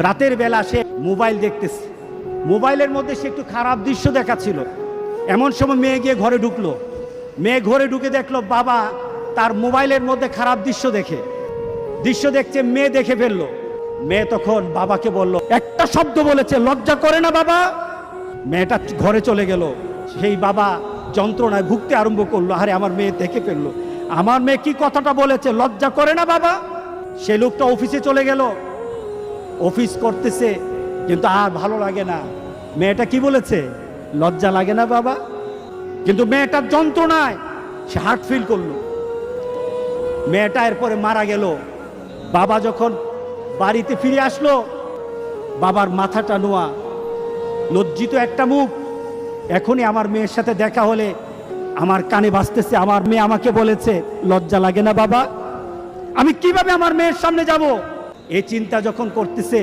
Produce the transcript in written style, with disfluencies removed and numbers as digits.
রাতের বেলা সে মোবাইল দেখতেছে, মোবাইলের মধ্যে সে একটু খারাপ দৃশ্য দেখাচ্ছিল। এমন সময় মেয়ে গিয়ে ঘরে ঢুকলো, মেয়ে ঘরে ঢুকে দেখলো বাবা তার মোবাইলের মধ্যে খারাপ দৃশ্য দেখছে, মেয়ে দেখে ফেললো। মেয়ে তখন বাবাকে বলল, একটা শব্দ বলেছে, লজ্জা করে না বাবা? মেয়েটা ঘরে চলে গেল। সেই বাবা যন্ত্রণায় ভুগতে আরম্ভ করলো, আরে আমার মেয়ে দেখে ফেললো, আমার মেয়ে কি কথাটা বলেছে, লজ্জা করে না বাবা? সে লোকটা অফিসে চলে গেল, অফিস করতেছে, কিন্তু আর ভালো লাগে না। মেয়েটা কি বলেছে, লজ্জা লাগে না বাবা? কিন্তু মেয়েটার যন্ত্রণায় সে হার্ট ফিল করলো। মেয়েটা এরপরে মারা গেল। বাবা যখন বাড়িতে ফিরে আসলো, বাবার মাথাটা নোয়া, লজ্জিত একটা মুখ। এখনই আমার মেয়ের সাথে দেখা হলে আমার কানে বাজতেছে, আমার মেয়ে আমাকে বলেছে, লজ্জা লাগে না বাবা? আমি কিভাবে আমার মেয়ের সামনে যাব? এই চিন্তা যখন করতেছে,